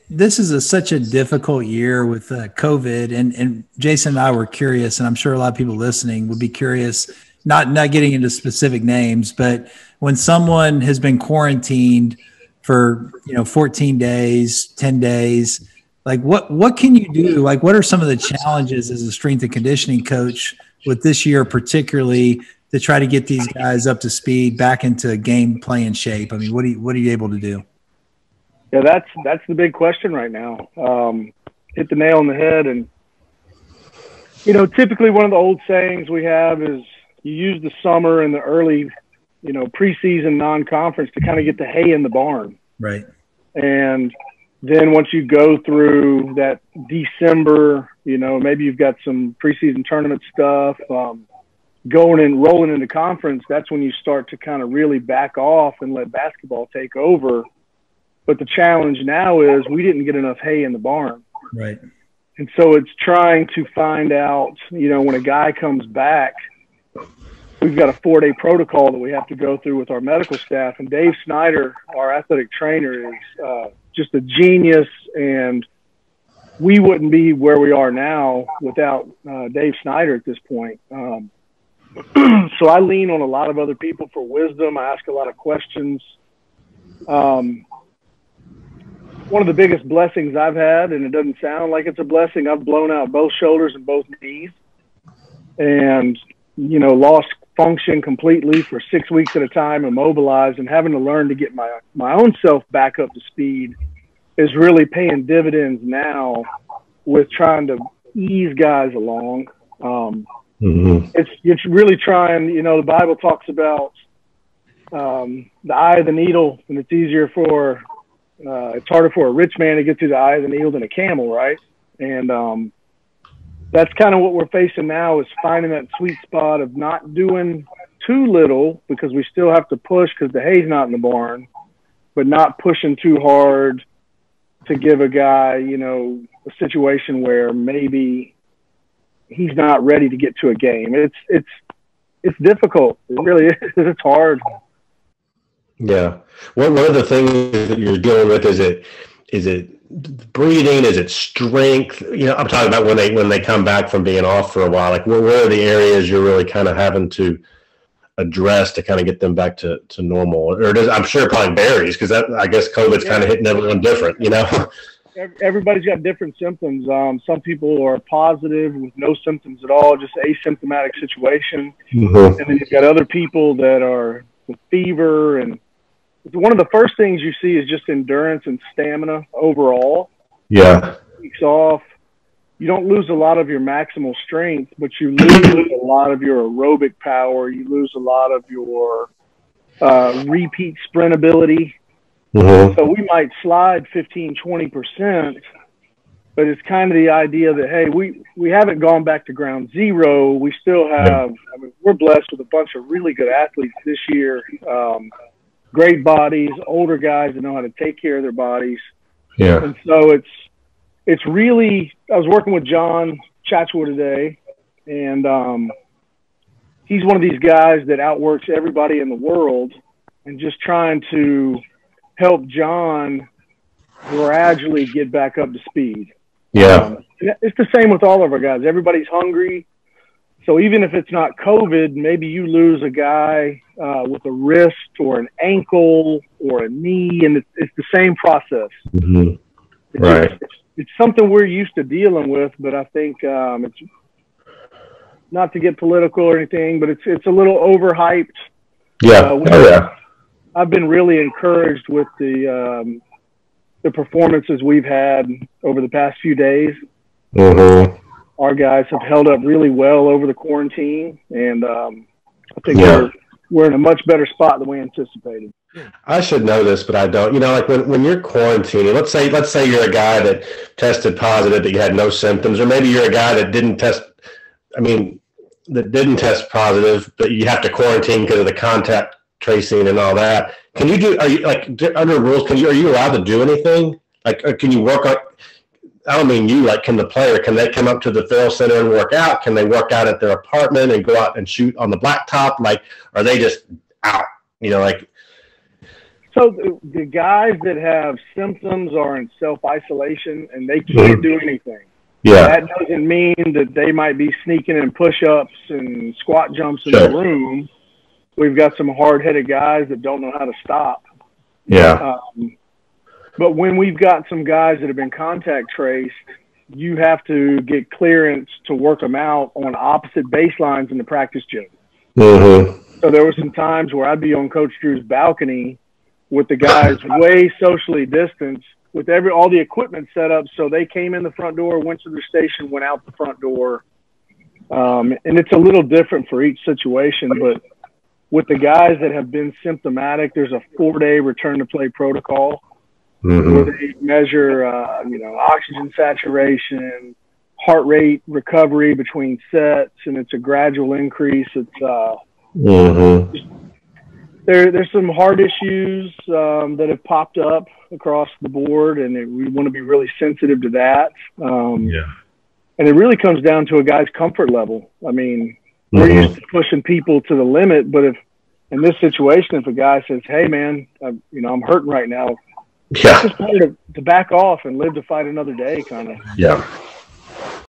This is such a difficult year with COVID, and Jason and I were curious, and I'm sure a lot of people listening would be curious, not getting into specific names, but when someone has been quarantined for 14 days, 10 days, like what can you do? Like, what are some of the challenges as a strength and conditioning coach with this year, particularly to try to get these guys up to speed, back into game playing shape? I mean, what are you able to do? Yeah, that's the big question right now. Hit the nail on the head. And, typically one of the old sayings we have is you use the summer and the early, preseason non-conference to kind of get the hay in the barn. Right. And then once you go through that December, maybe you've got some preseason tournament stuff, going and rolling into conference, that's when you start to kind of really back off and let basketball take over. But the challenge now is we didn't get enough hay in the barn. Right. And so it's trying to find out, when a guy comes back, we've got a 4-day protocol that we have to go through with our medical staff. And Dave Snyder, our athletic trainer, is just a genius. And we wouldn't be where we are now without Dave Snyder at this point. So I lean on a lot of other people for wisdom. I ask a lot of questions. One of the biggest blessings I've had, and it doesn't sound like it's a blessing, I've blown out both shoulders and both knees and, lost function completely for 6 weeks at a time, immobilized, and having to learn to get my own self back up to speed is really paying dividends now with trying to ease guys along. It's really trying, the Bible talks about the eye of the needle, and it's harder for a rich man to get through the eye of the needle than a camel, right? And that's kind of what we're facing now, is finding that sweet spot of not doing too little because we still have to push because the hay's not in the barn, but not pushing too hard to give a guy, a situation where maybe he's not ready to get to a game. It's difficult. It really is. It's hard. Yeah. One of the things that you're dealing with, is it breathing? Is it strength? I'm talking about when they come back from being off for a while. Like, where are the areas you're really kind of having to address to kind of get them back to normal? Or I'm sure it probably varies, because I guess COVID's kind of hitting everyone different. Everybody's got different symptoms. Some people are positive with no symptoms at all, just asymptomatic situation, and then you've got other people that are with fever. And one of the first things you see is just endurance and stamina overall. Yeah. Weeks off. You don't lose a lot of your maximal strength, but you lose a lot of your aerobic power. You lose a lot of your repeat sprint ability. So we might slide 15, 20%, but it's kind of the idea that, hey, we haven't gone back to ground zero. We still have, we're blessed with a bunch of really good athletes this year. Great bodies, older guys that know how to take care of their bodies. Yeah. And so it's really, I was working with John Chatchua today, and he's one of these guys that outworks everybody in the world, and just trying to help John gradually get back up to speed. Yeah. It's the same with all of our guys. Everybody's hungry. So even if it's not COVID, maybe you lose a guy with a wrist or an ankle or a knee, and it's the same process. Right. It's something we're used to dealing with, but I think it's not to get political or anything, but it's a little overhyped. Yeah. I've been really encouraged with the performances we've had over the past few days. Our guys have held up really well over the quarantine, and I think we're in a much better spot than we anticipated. I should know this, but I don't. Like when you're quarantining, let's say you're a guy that tested positive, but you had no symptoms, or maybe you're a guy that didn't test positive, but you have to quarantine because of the contact tracing and all that. Are you like under rules? Are you allowed to do anything? Like, or can you work on? I don't mean you. Like, can the player? Can they come up to the Thrill Center and work out? Can they work out at their apartment and go out and shoot on the blacktop? Like, are they just out? So the guys that have symptoms are in self-isolation and they can't do anything. Yeah. That doesn't mean that they might be sneaking in push-ups and squat jumps in the room. We've got some hard-headed guys that don't know how to stop. Yeah. But when we've got some guys that have been contact traced, you have to get clearance to work them out on opposite baselines in the practice gym. Mm-hmm. So there were some times where I'd be on Coach Drew's balcony with the guys way socially distanced with all the equipment set up. So they came in the front door, went to their station, went out the front door. And it's a little different for each situation, but with the guys that have been symptomatic, there's a 4-day return to play protocol where they measure, oxygen saturation, heart rate recovery between sets, and it's a gradual increase. It's there's some heart issues that have popped up across the board, and we want to be really sensitive to that. And it really comes down to a guy's comfort level. I mean, we're used to pushing people to the limit, but if in this situation, if a guy says, "Hey, man, I'm hurting right now," it's just better to back off and live to fight another day, kind of. Yeah.